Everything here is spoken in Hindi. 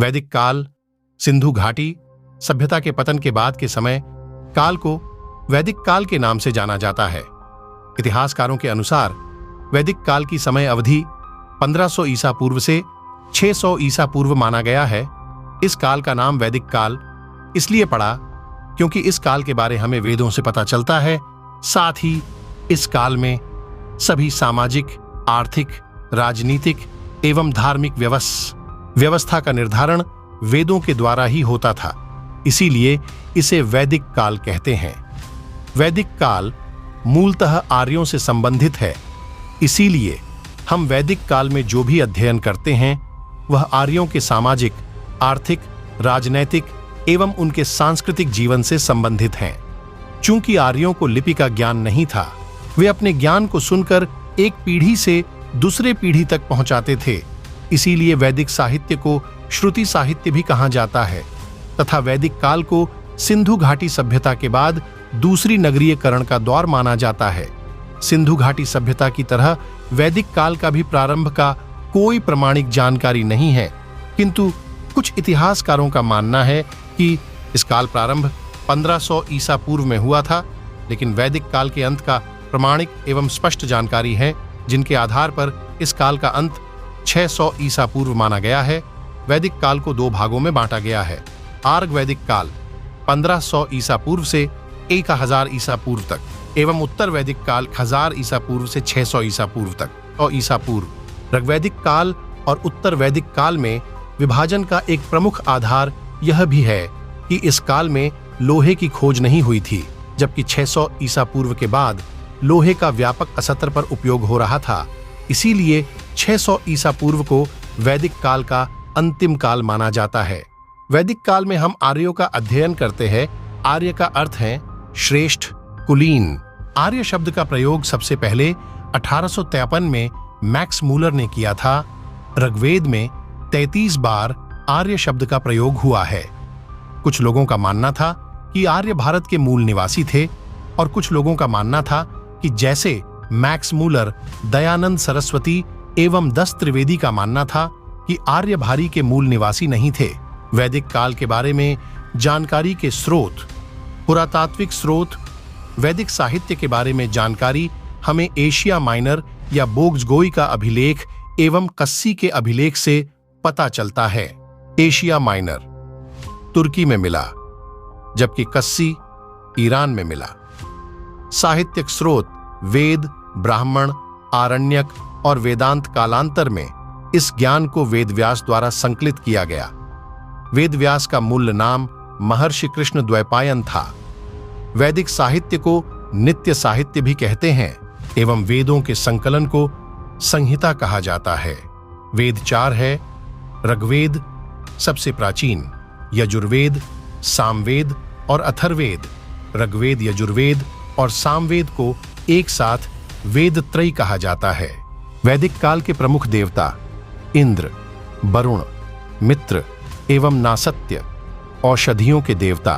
वैदिक काल, सिंधु घाटी सभ्यता के पतन के बाद के समय काल को वैदिक काल के नाम से जाना जाता है। इतिहासकारों के अनुसार वैदिक काल की समय अवधि 1500 ईसा पूर्व से 600 ईसा पूर्व माना गया है। इस काल का नाम वैदिक काल इसलिए पड़ा क्योंकि इस काल के बारे हमें वेदों से पता चलता है। साथ ही इस काल में सभी सामाजिक, आर्थिक, राजनीतिक एवं धार्मिक व्यवस्था का निर्धारण वेदों के द्वारा ही होता था, इसीलिए इसे वैदिक काल कहते हैं। वैदिक काल मूलतः आर्यों से संबंधित है, इसीलिए हम वैदिक काल में जो भी अध्ययन करते हैं वह आर्यों के सामाजिक, आर्थिक, राजनैतिक एवं उनके सांस्कृतिक जीवन से संबंधित हैं। चूंकि आर्यों को लिपि का ज्ञान नहीं था, वे अपने ज्ञान को सुनकर एक पीढ़ी से दूसरे पीढ़ी तक पहुंचाते थे, इसीलिए वैदिक साहित्य को श्रुति साहित्य भी कहा जाता है तथा वैदिक काल को सिंधु घाटी सभ्यता के बाद दूसरी नगरीयकरण का दौर माना जाता है। सिंधु घाटी सभ्यता की तरह वैदिक काल का भी प्रारंभ का कोई प्रमाणिक जानकारी नहीं है, किंतु कुछ इतिहासकारों का मानना है कि इस काल प्रारंभ 1500 ईसा पूर्व में हुआ था, लेकिन वैदिक काल के अंत का प्रमाणिक एवं स्पष्ट जानकारी है, जिनके आधार पर इस काल का अंत 600 ईसा पूर्व माना गया है। वैदिक काल को 2 भागों में बांटा गया है। आर्ग वैदिक काल 1500 ईसा पूर्व से 1000 ईसा पूर्व तक एवं उत्तर वैदिक काल 1000 ईसा पूर्व से 600 ईसा पूर्व तक। 100 ईसा पूर्व ऋग्वैदिक काल और उत्तर वैदिक काल में विभाजन का एक प्रमुख आधार यह भी है कि इस काल में लोहे की खोज नहीं हुई थी, जबकि 600 ईसा पूर्व के बाद लोहे का व्यापक स्तर पर उपयोग हो रहा था। इसीलिए 600 ईसा पूर्व को वैदिक काल का अंतिम काल माना जाता है। वैदिक काल में हम आर्यों का अध्ययन करते हैं। आर्य का अर्थ है श्रेष्ठ, कुलीन। आर्य शब्द का प्रयोग सबसे पहले 1853 में मैक्स मूलर ने किया था। ऋग्वेद में 33 बार आर्य शब्द का प्रयोग हुआ है। कुछ लोगों का मानना था कि आर्य भारत के मूल निवासी थे और कुछ लोगों का मानना था कि जैसे मैक्स मूलर, दयानंद सरस्वती एवं 10 त्रिवेदी का मानना था कि आर्य भारी के मूल निवासी नहीं थे। वैदिक काल के बारे में जानकारी के स्रोत, पुरातात्विक स्रोत, वैदिक साहित्य के बारे में जानकारी हमें एशिया माइनर या बोग्जगोई का अभिलेख एवं कस्सी के अभिलेख से पता चलता है। एशिया माइनर तुर्की में मिला, जबकि कस्सी ईरान में मिला। साहित्यिक स्रोत वेद, ब्राह्मण, आरण्यक और वेदांत। कालांतर में इस ज्ञान को वेदव्यास द्वारा संकलित किया गया। वेदव्यास का मूल नाम महर्षि कृष्ण द्वैपायन था। वैदिक साहित्य को नित्य साहित्य भी कहते हैं एवं वेदों के संकलन को संहिता कहा जाता है। वेद 4 है। ऋग्वेद सबसे प्राचीन, यजुर्वेद, सामवेद और अथर्ववेद। ऋग्वेद, यजुर्वेद और सामवेद को एक साथ वेदत्रयी कहा जाता है। वैदिक काल के प्रमुख देवता इंद्र, वरुण, मित्र एवं नासत्य, औषधियों के देवता।